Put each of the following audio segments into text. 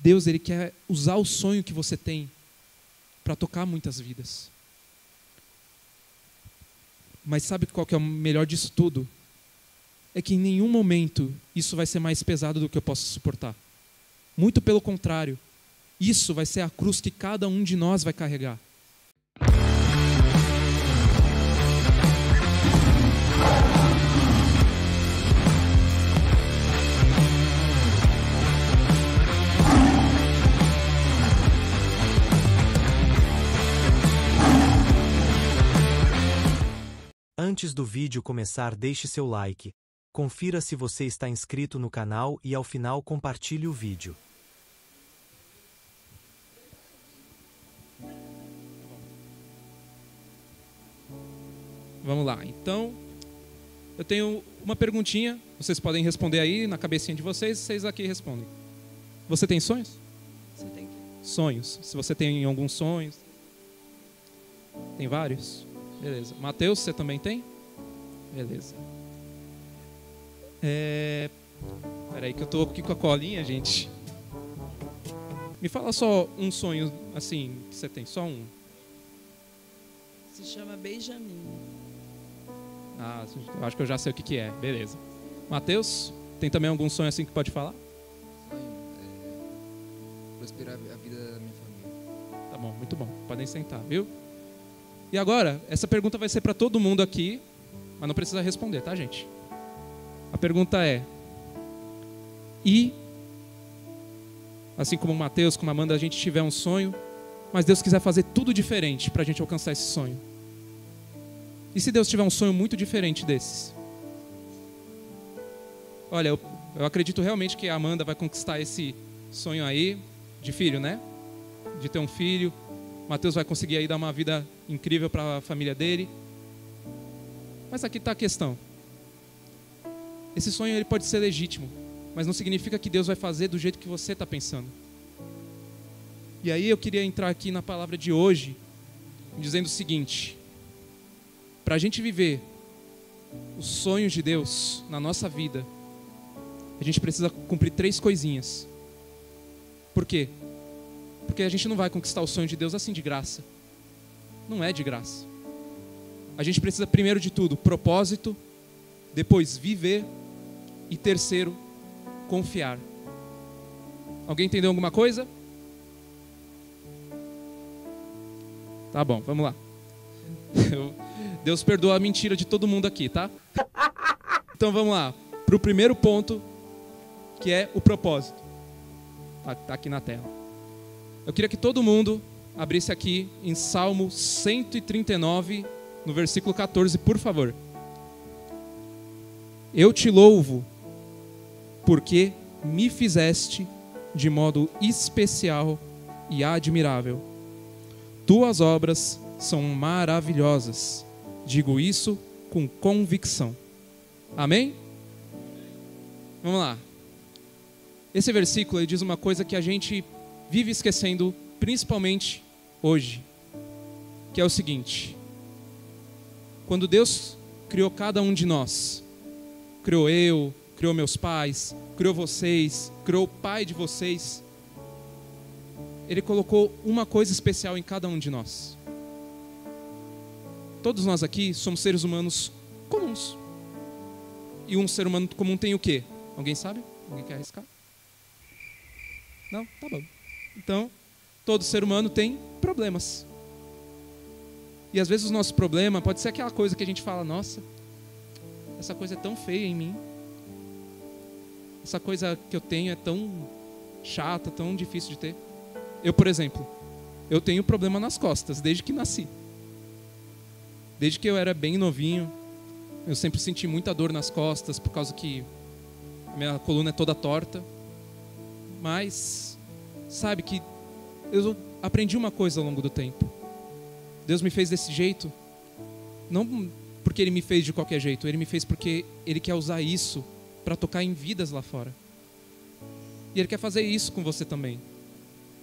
Deus, Ele quer usar o sonho que você tem para tocar muitas vidas. Mas sabe qual que é o melhor disso tudo? É que em nenhum momento isso vai ser mais pesado do que eu posso suportar. Muito pelo contrário, isso vai ser a cruz que cada um de nós vai carregar. Antes do vídeo começar, deixe seu like. Confira se você está inscrito no canal e ao final compartilhe o vídeo. Vamos lá, então, eu tenho uma perguntinha, vocês podem responder aí na cabecinha de vocês, vocês aqui respondem. Você tem sonhos? Você tem Sonhos. Se você tem alguns sonhos. Tem vários? Beleza. Mateus, você também tem? Beleza. Peraí que eu tô aqui com a colinha, gente. Me fala só um sonho, assim, que você tem. Só um. Se chama Benjamin. Ah, eu acho que eu já sei o que é. Beleza. Mateus, tem também algum sonho assim que pode falar? Sonho prosperar a vida da minha família. Tá bom, muito bom. Podem sentar, viu? E agora, essa pergunta vai ser para todo mundo aqui, mas não precisa responder, tá, gente? A pergunta é: e, assim como o Mateus, como a Amanda, a gente tiver um sonho, mas Deus quiser fazer tudo diferente para a gente alcançar esse sonho? E se Deus tiver um sonho muito diferente desses? Olha, eu acredito realmente que a Amanda vai conquistar esse sonho aí, de filho, né? De ter um filho. Mateus vai conseguir aí dar uma vida incrível para a família dele. Mas aqui está a questão. Esse sonho ele pode ser legítimo, mas não significa que Deus vai fazer do jeito que você está pensando. E aí eu queria entrar aqui na palavra de hoje, dizendo o seguinte: para a gente viver os sonhos de Deus na nossa vida, a gente precisa cumprir 3 coisinhas. Por quê? Porque a gente não vai conquistar o sonho de Deus assim de graça. Não é de graça. A gente precisa, primeiro de tudo, propósito, depois viver e terceiro, confiar. Alguém entendeu alguma coisa? Tá bom, vamos lá. Deus perdoa a mentira de todo mundo aqui, tá? Então vamos lá, para o primeiro ponto, que é o propósito. Tá aqui na tela. Eu queria que todo mundo abrisse aqui em Salmo 139, no versículo 14, por favor. Eu te louvo, porque me fizeste de modo especial e admirável. Tuas obras são maravilhosas. Digo isso com convicção. Amém? Vamos lá. Esse versículo ele diz uma coisa que a gente vive esquecendo, principalmente hoje, que é o seguinte: quando Deus criou cada um de nós, criou eu, criou meus pais, criou vocês, criou o pai de vocês, Ele colocou uma coisa especial em cada um de nós. Todos nós aqui somos seres humanos comuns. E um ser humano comum tem o quê? Alguém sabe? Alguém quer arriscar? Não? Tá bom. Então, todo ser humano tem problemas. E às vezes o nosso problema pode ser aquela coisa que a gente fala: nossa, essa coisa é tão feia em mim. Essa coisa que eu tenho é tão chata, tão difícil de ter. Eu, por exemplo, eu tenho problema nas costas desde que nasci. Desde que eu era bem novinho, eu sempre senti muita dor nas costas por causa que a minha coluna é toda torta. Mas sabe que eu aprendi uma coisa ao longo do tempo. Deus me fez desse jeito, não porque Ele me fez de qualquer jeito. Ele me fez porque Ele quer usar isso para tocar em vidas lá fora. E Ele quer fazer isso com você também.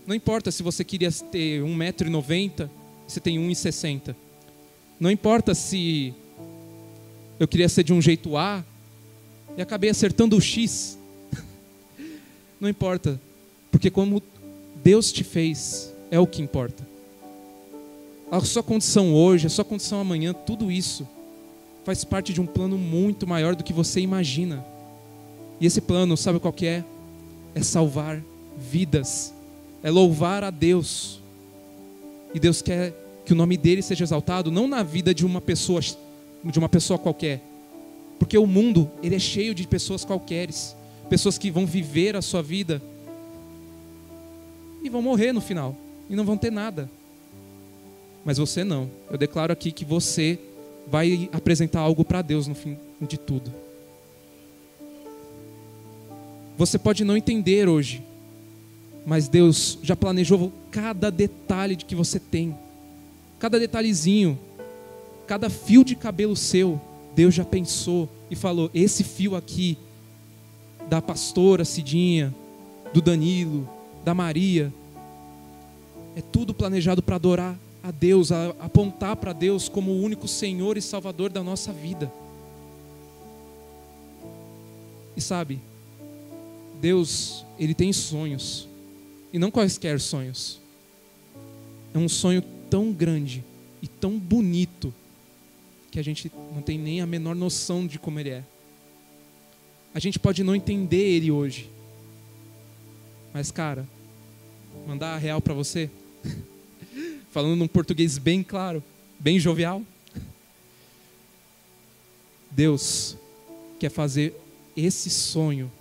Não importa se você queria ter 1,90 m, você tem 1,60 m. Não importa se eu queria ser de um jeito A e acabei acertando o X. Não importa. Porque como Deus te fez, é o que importa. A sua condição hoje, a sua condição amanhã, tudo isso faz parte de um plano muito maior do que você imagina. E esse plano, sabe qual que é? É salvar vidas, é louvar a Deus. E Deus quer que o nome dele seja exaltado, não na vida de uma pessoa qualquer. Porque o mundo, ele é cheio de pessoas qualqueres, pessoas que vão viver a sua vida e vão morrer no final, e não vão ter nada. Mas você não. Eu declaro aqui que você vai apresentar algo para Deus no fim de tudo. Você pode não entender hoje, mas Deus já planejou cada detalhe de que você tem. Cada detalhezinho, cada fio de cabelo seu, Deus já pensou e falou: esse fio aqui, da pastora Cidinha, do Danilo, da Maria, é tudo planejado para adorar a Deus, a apontar para Deus como o único Senhor e Salvador da nossa vida. E sabe, Deus, Ele tem sonhos, e não quaisquer sonhos. É um sonho tão grande e tão bonito que a gente não tem nem a menor noção de como ele é. A gente pode não entender ele hoje, mas cara, mandar a real para você, falando num português bem claro, bem jovial, Deus quer fazer esse sonho,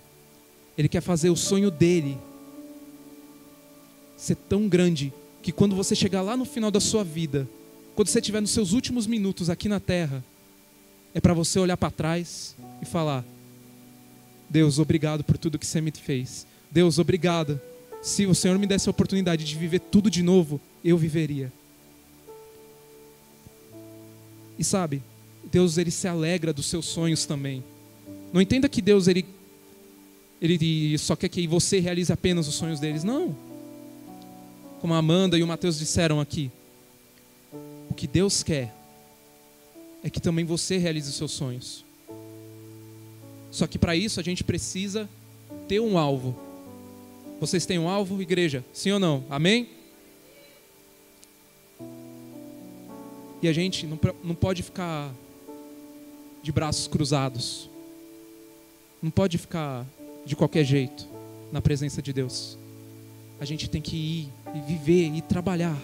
Ele quer fazer o sonho dele ser tão grande que quando você chegar lá no final da sua vida, quando você estiver nos seus últimos minutos aqui na terra, é para você olhar para trás e falar: Deus, obrigado por tudo que você me fez. Deus, obrigado. Se o Senhor me desse a oportunidade de viver tudo de novo, eu viveria. E sabe, Deus, Ele se alegra dos seus sonhos também. Não entenda que Deus, Ele só quer que você realize apenas os sonhos deles. Não. Como a Amanda e o Mateus disseram aqui, o que Deus quer é que também você realize os seus sonhos. Só que para isso a gente precisa ter um alvo. Vocês têm um alvo, igreja? Sim ou não? Amém? E a gente não pode ficar de braços cruzados. Não pode ficar de qualquer jeito na presença de Deus. A gente tem que ir e viver e trabalhar.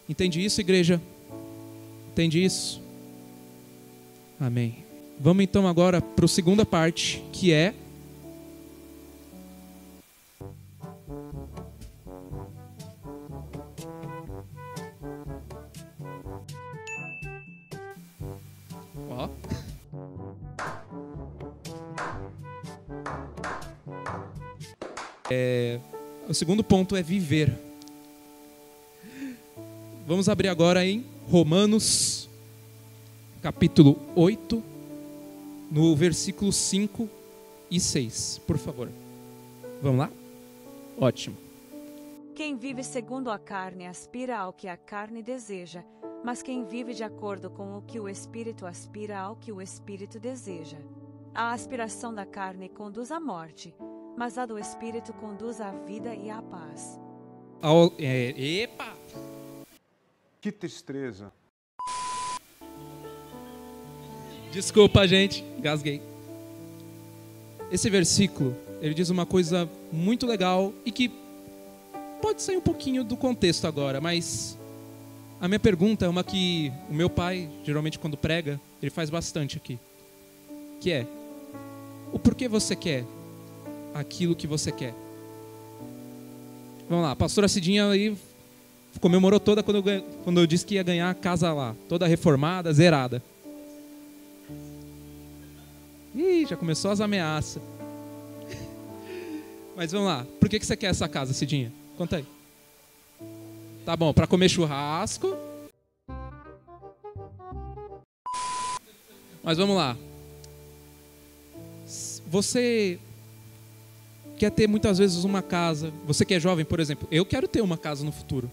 Entende isso, igreja? Entende isso? Amém. Vamos então agora para a segunda parte, que é o segundo ponto é viver. Vamos abrir agora em Romanos, capítulo 8, no versículo 5 e 6, por favor. Vamos lá? Ótimo. Quem vive segundo a carne aspira ao que a carne deseja, mas quem vive de acordo com o que o Espírito aspira ao que o Espírito deseja. A aspiração da carne conduz à morte, mas a do Espírito conduz à vida e à paz. Epa! Que tristeza. Desculpa, gente, gasguei. Esse versículo, ele diz uma coisa muito legal e que pode sair um pouquinho do contexto agora, mas a minha pergunta é uma que o meu pai, geralmente quando prega, ele faz bastante aqui. Que é: o porquê você quer aquilo que você quer? Vamos lá, a pastora Cidinha aí comemorou toda quando eu disse que ia ganhar a casa lá, toda reformada, zerada. Ih, já começou as ameaças. Mas vamos lá, por que você quer essa casa, Cidinha? Conta aí. Tá bom, para comer churrasco. Mas vamos lá. Você quer ter muitas vezes uma casa. Você que é jovem, por exemplo. Eu quero ter uma casa no futuro.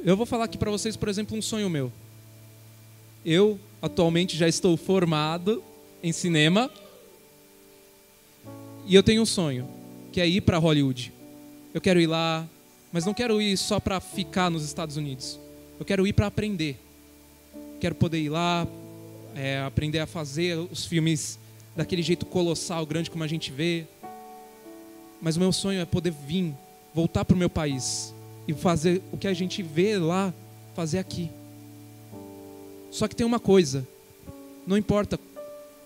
Eu vou falar aqui para vocês, por exemplo, um sonho meu. Eu atualmente já estou formado em cinema. E eu tenho um sonho, que é ir para Hollywood. Eu quero ir lá, mas não quero ir só para ficar nos Estados Unidos. Eu quero ir para aprender. Quero poder ir lá, aprender a fazer os filmes daquele jeito colossal, grande como a gente vê. Mas o meu sonho é poder vir, voltar para o meu país e fazer o que a gente vê lá, fazer aqui. Só que tem uma coisa, não importa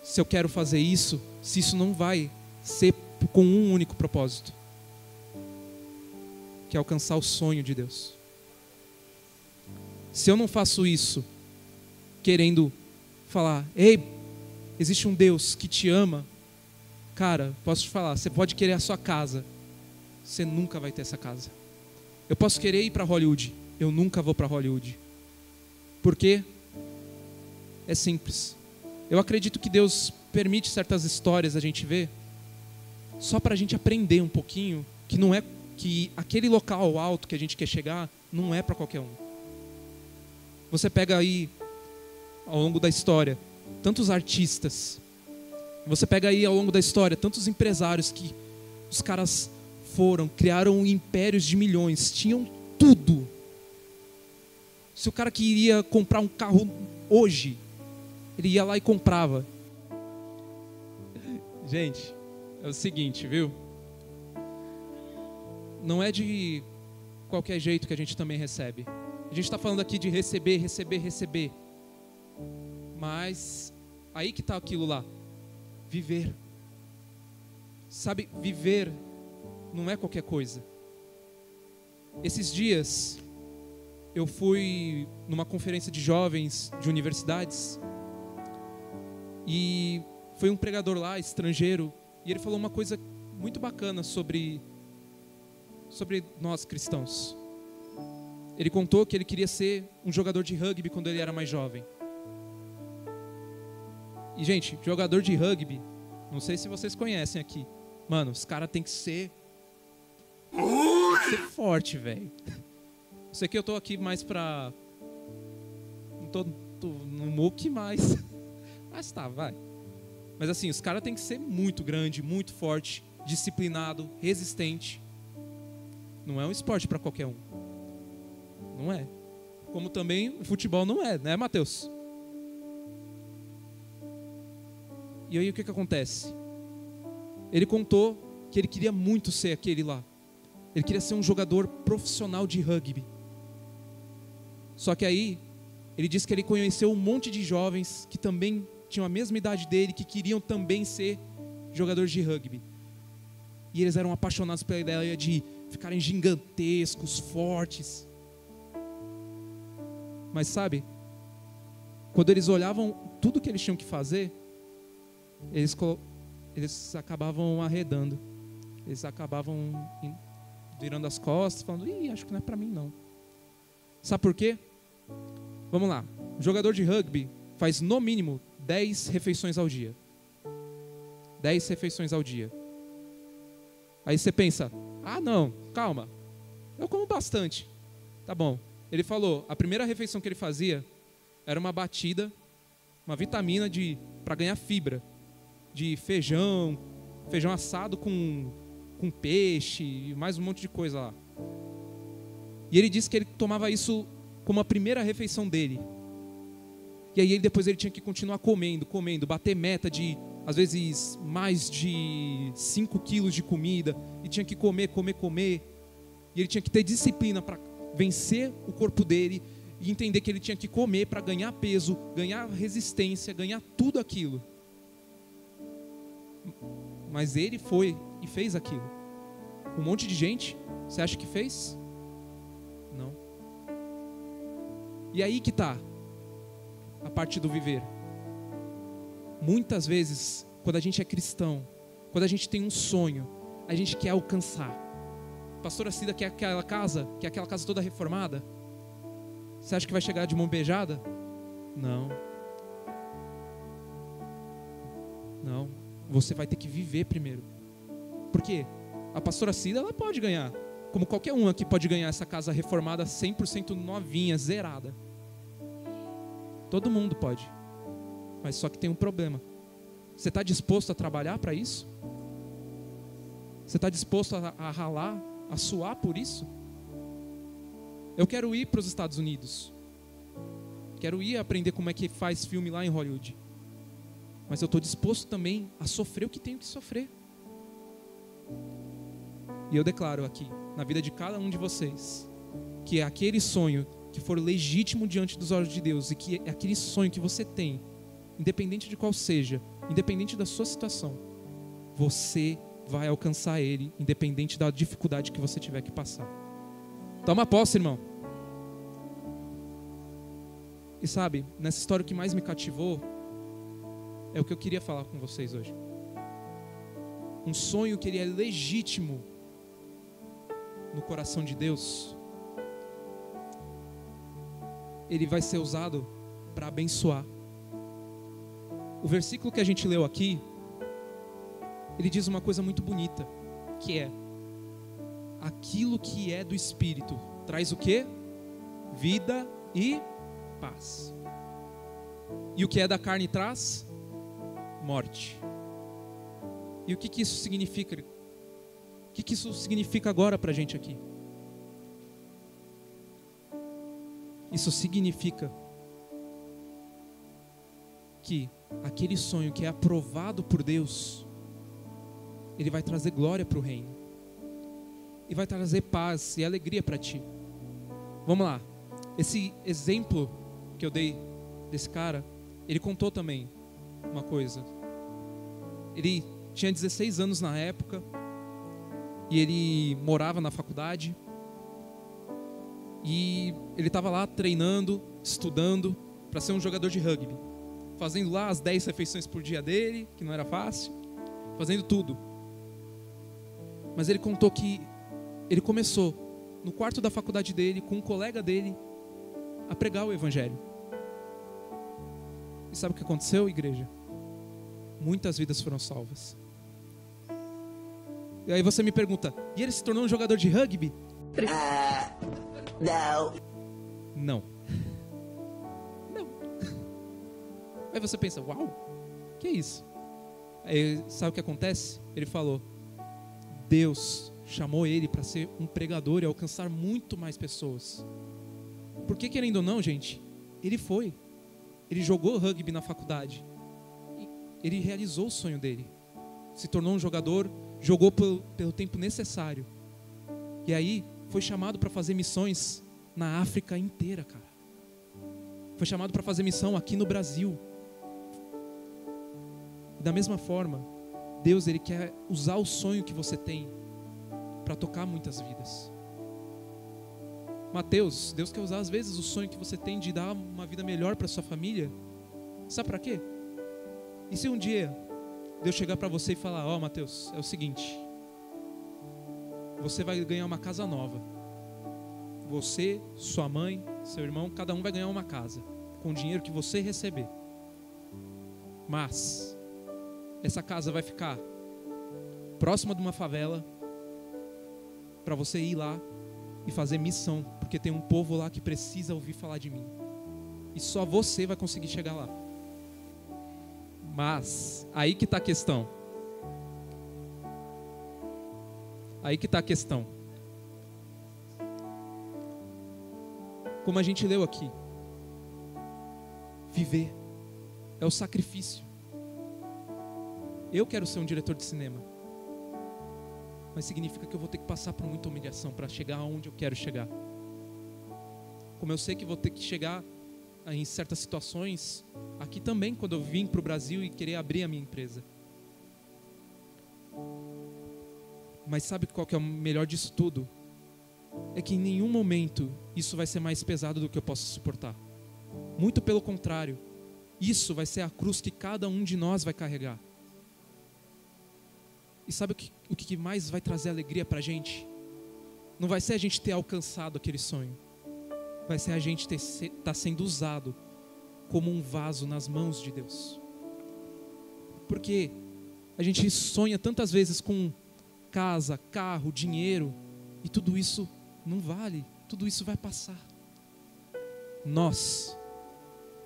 se eu quero fazer isso, se isso não vai ser com um único propósito, que é alcançar o sonho de Deus. Se eu não faço isso querendo falar, ei, existe um Deus que te ama, cara, posso te falar, você pode querer a sua casa, você nunca vai ter essa casa. Eu posso querer ir para Hollywood, eu nunca vou para Hollywood. Por quê? É simples. Eu acredito que Deus permite certas histórias a gente ver só para a gente aprender um pouquinho que não é que aquele local alto que a gente quer chegar não é para qualquer um. Você pega aí ao longo da história tantos artistas, você pega aí ao longo da história tantos empresários que os caras criaram impérios de milhões, tinham tudo. Se o cara queria comprar um carro hoje, ele ia lá e comprava. Gente, é o seguinte, viu? Não é de qualquer jeito que a gente também recebe. A gente está falando aqui de receber. Mas aí que está aquilo lá. Viver. Sabe, viver não é qualquer coisa. Esses dias eu fui numa conferência de jovens de universidades e foi um pregador lá, estrangeiro, e ele falou uma coisa muito bacana sobre nós cristãos. Ele contou que ele queria ser um jogador de rugby quando ele era mais jovem. E, gente, jogador de rugby, não sei se vocês conhecem aqui, mano, os caras tem que ser forte, velho. Sei que eu tô aqui mais pra... Não tô no muque mais. Mas tá, vai. Mas assim, os caras tem que ser muito grande, muito forte, disciplinado, resistente. Não é um esporte pra qualquer um. Não é. Como também o futebol não é, né, Matheus? E aí o que acontece? Ele contou que ele queria muito ser aquele lá. Ele queria ser um jogador profissional de rugby. Só que aí, ele disse que ele conheceu um monte de jovens que também tinham a mesma idade dele, que queriam também ser jogadores de rugby. E eles eram apaixonados pela ideia de ficarem gigantescos, fortes. Mas sabe, quando eles olhavam tudo que eles tinham que fazer, eles acabavam arredando. Eles acabavam virando as costas, falando, acho que não é pra mim não. Sabe por quê? Vamos lá, o jogador de rugby faz no mínimo 10 refeições ao dia. 10 refeições ao dia. Aí você pensa, não, calma, eu como bastante. Tá bom, ele falou, a primeira refeição que ele fazia era uma batida, uma vitamina para ganhar fibra, de feijão assado com peixe e mais um monte de coisa lá. E ele disse que ele tomava isso como a primeira refeição dele. E aí depois ele tinha que continuar comendo, bater meta de, às vezes, mais de 5 quilos de comida. E tinha que comer. E ele tinha que ter disciplina para vencer o corpo dele e entender que ele tinha que comer para ganhar peso, ganhar resistência, ganhar tudo aquilo. Mas ele foi e fez aquilo. Um monte de gente, você acha que fez? Não. E aí que está a parte do viver. Muitas vezes, quando a gente é cristão, quando a gente tem um sonho, a gente quer alcançar. Pastora Cida quer aquela casa toda reformada. Você acha que vai chegar de mão beijada? Não. Você vai ter que viver primeiro. Por quê? A pastora Cida, ela pode ganhar. Como qualquer um aqui pode ganhar essa casa reformada 100% novinha, zerada. Todo mundo pode. Mas só que tem um problema. Você está disposto a trabalhar para isso? Você está disposto a ralar, a suar por isso? Eu quero ir para os Estados Unidos. Quero ir aprender como é que faz filme lá em Hollywood. Mas eu estou disposto também a sofrer o que tenho que sofrer. E eu declaro aqui, na vida de cada um de vocês, que é aquele sonho que for legítimo diante dos olhos de Deus, e que é aquele sonho que você tem, independente de qual seja, independente da sua situação, você vai alcançar ele, independente da dificuldade que você tiver que passar. Toma posse, irmão. E sabe, nessa história o que mais me cativou é o que eu queria falar com vocês hoje. Um sonho que ele é legítimo no coração de Deus, ele vai ser usado para abençoar. O versículo que a gente leu aqui, ele diz uma coisa muito bonita, que é: aquilo que é do Espírito traz o quê? Vida e paz. E o que é da carne traz morte. E o que isso significa? O que isso significa agora para a gente aqui? Isso significa que aquele sonho que é aprovado por Deus, ele vai trazer glória para o reino. E vai trazer paz e alegria para ti. Vamos lá. Esse exemplo que eu dei desse cara, ele contou também uma coisa. Ele tinha 16 anos na época e ele morava na faculdade. E ele estava lá treinando, estudando para ser um jogador de rugby, fazendo lá as 10 refeições por dia dele, que não era fácil, fazendo tudo. Mas ele contou que ele começou no quarto da faculdade dele, com um colega dele, a pregar o evangelho. E sabe o que aconteceu, igreja? Muitas vidas foram salvas. E aí você me pergunta: e ele se tornou um jogador de rugby? Não. Aí você pensa: uau, que é isso? Aí sabe o que acontece? Ele falou: Deus chamou ele para ser um pregador e alcançar muito mais pessoas. Porque, querendo ou não, gente, ele jogou rugby na faculdade, ele realizou o sonho dele, se tornou um jogador, jogou pelo tempo necessário, e aí foi chamado para fazer missões na África inteira, cara. Foi chamado para fazer missão aqui no Brasil. E da mesma forma, Deus, ele quer usar o sonho que você tem para tocar muitas vidas. Mateus, Deus quer usar às vezes o sonho que você tem de dar uma vida melhor para sua família. Sabe para quê? E se um dia Deus chegar para você e falar: ó, Mateus, é o seguinte, você vai ganhar uma casa nova. Você, sua mãe, seu irmão, cada um vai ganhar uma casa com o dinheiro que você receber. Mas essa casa vai ficar próxima de uma favela, para você ir lá e fazer missão, porque tem um povo lá que precisa ouvir falar de mim. E só você vai conseguir chegar lá. Mas aí que está a questão. Aí que está a questão. Como a gente leu aqui, viver é o sacrifício. Eu quero ser um diretor de cinema, mas significa que eu vou ter que passar por muita humilhação para chegar aonde eu quero chegar. Como eu sei que vou ter que chegar em certas situações aqui também, quando eu vim para o Brasil e querer abrir a minha empresa. Mas sabe qual que é o melhor disso tudo? É que em nenhum momento isso vai ser mais pesado do que eu posso suportar. Muito pelo contrário, isso vai ser a cruz que cada um de nós vai carregar. E sabe o que mais vai trazer alegria para a gente? Não vai ser a gente ter alcançado aquele sonho. Vai ser a gente estar sendo usado como um vaso nas mãos de Deus. Porque a gente sonha tantas vezes com casa, carro, dinheiro, e tudo isso não vale, tudo isso vai passar. Nós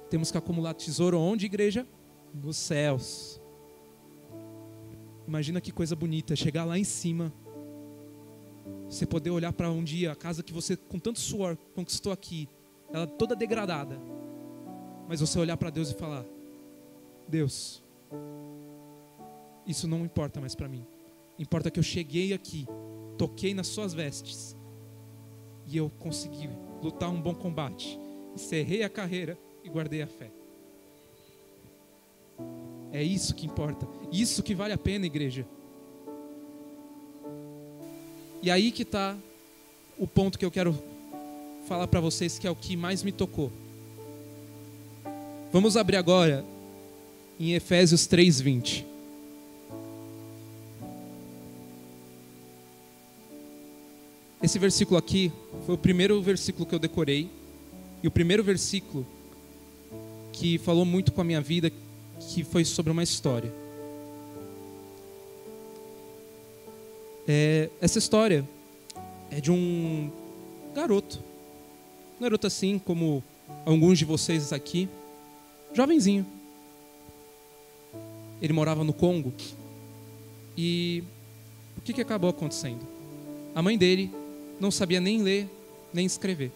temos que acumular tesouro onde, igreja? Nos céus. Imagina que coisa bonita, chegar lá em cima, você poder olhar para um dia a casa que você com tanto suor conquistou aqui, ela toda degradada, mas você olhar para Deus e falar: Deus, isso não importa mais para mim. Importa que eu cheguei aqui, toquei nas suas vestes e eu consegui lutar um bom combate, encerrei a carreira e guardei a fé. É isso que importa, isso que vale a pena, igreja. E aí que está o ponto que eu quero falar para vocês, que é o que mais me tocou. Vamos abrir agora em Efésios 3:20. Esse versículo aqui foi o primeiro versículo que eu decorei, e o primeiro versículo que falou muito com a minha vida, que foi sobre uma história. Essa história é de um garoto assim como alguns de vocês aqui, jovenzinho. Ele morava no Congo, e o que acabou acontecendo? A mãe dele não sabia nem ler, nem escrever,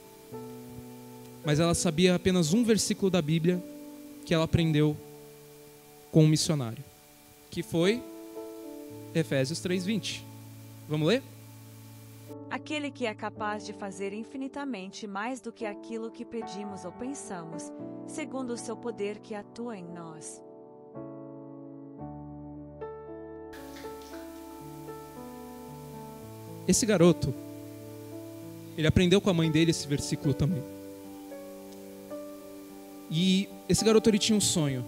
mas ela sabia apenas um versículo da Bíblia que ela aprendeu com um missionário, que foi Efésios 3:20. Vamos ler? Aquele que é capaz de fazer infinitamente mais do que aquilo que pedimos ou pensamos, segundo o seu poder que atua em nós. Esse garoto, ele aprendeu com a mãe dele esse versículo também. E esse garoto, ele tinha um sonho.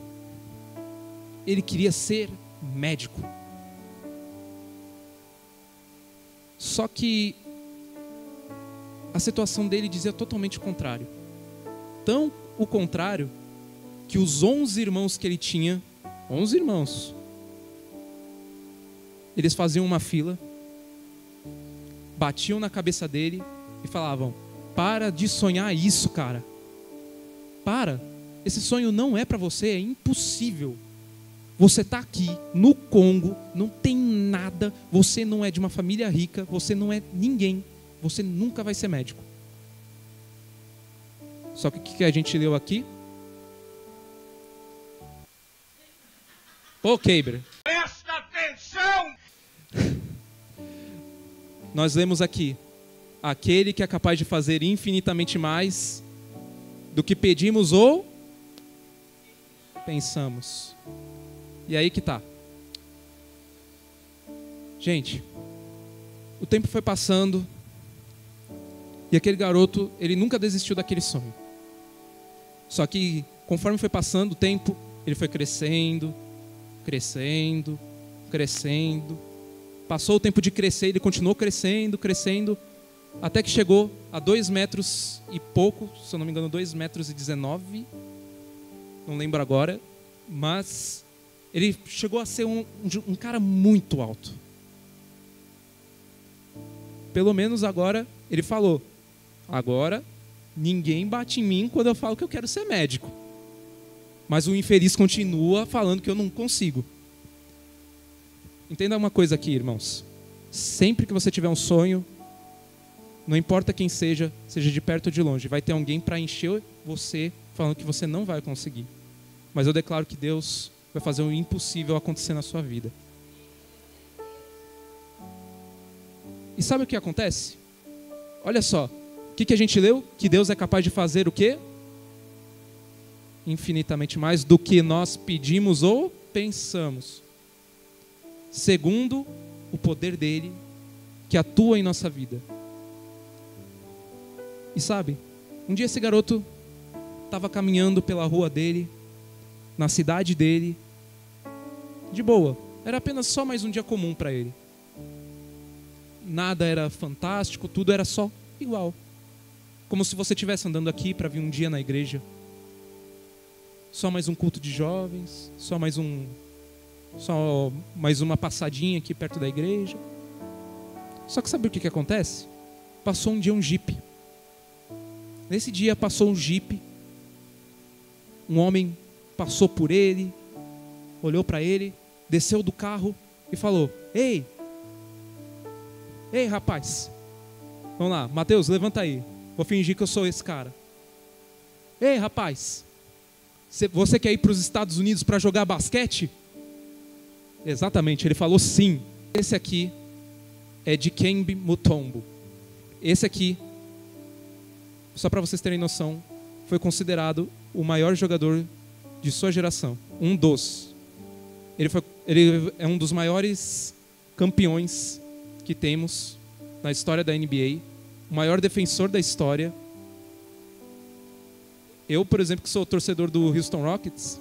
Ele queria ser médico. Só que a situação dele dizia totalmente o contrário. Tão o contrário que os 11 irmãos que ele tinha, 11 irmãos, eles faziam uma fila, batiam na cabeça dele e falavam: para de sonhar isso, cara. Para. Esse sonho não é para você, é impossível. Você está aqui no Congo, não tem nada, você não é de uma família rica, você não é ninguém, você nunca vai ser médico. Só que o que a gente leu aqui? Pô, Keiber. Presta atenção! Nós lemos aqui: aquele que é capaz de fazer infinitamente mais do que pedimos ou pensamos. E aí que tá. Gente, o tempo foi passando e aquele garoto, ele nunca desistiu daquele sonho. Só que conforme foi passando o tempo, ele foi crescendo. Passou o tempo de crescer, ele continuou crescendo, até que chegou a 2 metros e pouco, se eu não me engano 2,19 metros, não lembro agora, mas ele chegou a ser um cara muito alto. Pelo menos agora, ele falou: agora ninguém bate em mim quando eu falo que eu quero ser médico. Mas o infeliz continua falando que eu não consigo. Entenda uma coisa aqui, irmãos. Sempre que você tiver um sonho, não importa quem seja de perto ou de longe, vai ter alguém para encher você falando que você não vai conseguir. Mas eu declaro que Deus vai fazer o impossível acontecer na sua vida. E sabe o que acontece? Olha só, o que a gente leu? Que Deus é capaz de fazer o quê? Infinitamente mais do que nós pedimos ou pensamos, segundo o poder dele que atua em nossa vida. E sabe, um dia esse garoto estava caminhando pela rua dele, na cidade dele, de boa. Era apenas só mais um dia comum para ele. Nada era fantástico, tudo era só igual. Como se você estivesse andando aqui para vir um dia na igreja. Só mais um culto de jovens, só mais uma passadinha aqui perto da igreja. Só que sabe o que acontece? Passou um dia um jipe. Nesse dia passou um jipe. Um homem passou por ele, olhou para ele, desceu do carro e falou: Ei, rapaz. Vamos lá, Mateus, levanta aí. Vou fingir que eu sou esse cara. Ei, rapaz. Você quer ir para os Estados Unidos para jogar basquete? Exatamente, ele falou sim. Esse aqui é Dikembe Mutombo. Esse aqui, só para vocês terem noção, foi considerado o maior jogador de sua geração. Um dos. Ele é um dos maiores campeões que temos na história da NBA. O maior defensor da história. Eu, por exemplo, que sou torcedor do Houston Rockets,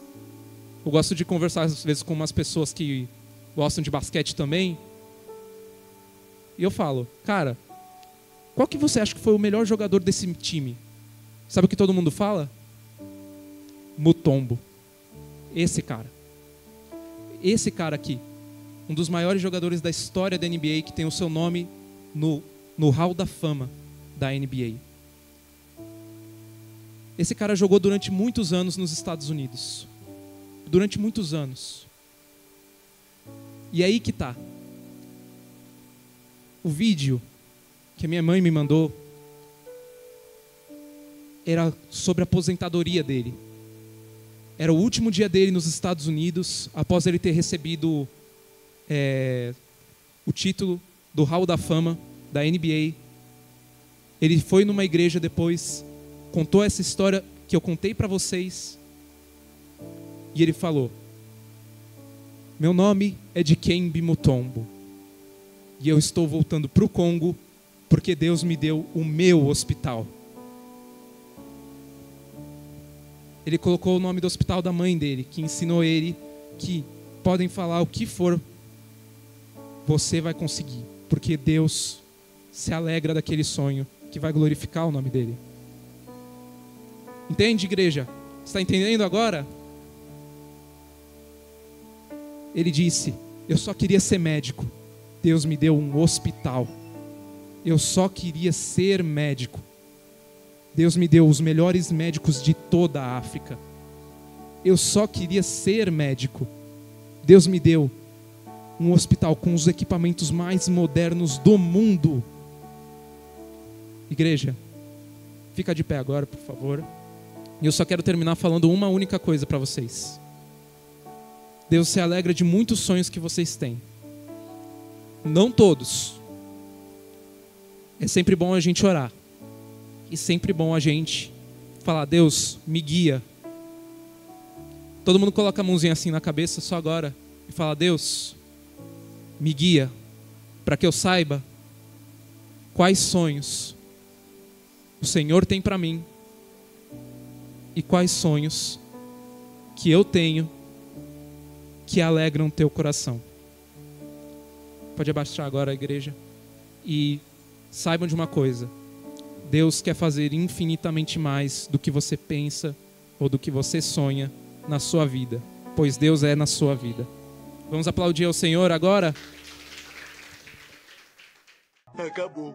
eu gosto de conversar às vezes com umas pessoas que gostam de basquete também. E eu falo: cara, qual que você acha que foi o melhor jogador desse time? Sabe o que todo mundo fala? Mutombo. Esse cara. Esse cara aqui. Um dos maiores jogadores da história da NBA, que tem o seu nome no Hall da Fama da NBA. Esse cara jogou durante muitos anos nos Estados Unidos. Durante muitos anos. E aí que tá. O vídeo que a minha mãe me mandou era sobre a aposentadoria dele. Era o último dia dele nos Estados Unidos, após ele ter recebido o título do Hall da Fama da NBA. Ele foi numa igreja depois, contou essa história que eu contei para vocês, e ele falou: meu nome é Dikembe Mutombo, e eu estou voltando para o Congo, porque Deus me deu o meu hospital. Ele colocou o nome do hospital da mãe dele, que ensinou ele que podem falar o que for, você vai conseguir, porque Deus se alegra daquele sonho que vai glorificar o nome dele. Entende, igreja? Está entendendo agora? Ele disse: eu só queria ser médico. Deus me deu um hospital. Eu só queria ser médico. Deus me deu os melhores médicos de toda a África. Eu só queria ser médico. Deus me deu um hospital com os equipamentos mais modernos do mundo. Igreja, fica de pé agora, por favor. E eu só quero terminar falando uma única coisa para vocês. Deus se alegra de muitos sonhos que vocês têm. Não todos. É sempre bom a gente orar. E sempre bom a gente falar: Deus, me guia. Todo mundo coloca a mãozinha assim na cabeça, só agora. E fala: Deus, me guia. Para que eu saiba quais sonhos o Senhor tem para mim. E quais sonhos que eu tenho que alegram teu coração. Pode abaixar agora a igreja. E saibam de uma coisa: Deus quer fazer infinitamente mais do que você pensa ou do que você sonha na sua vida, pois Deus é na sua vida. Vamos aplaudir ao Senhor agora? Acabou.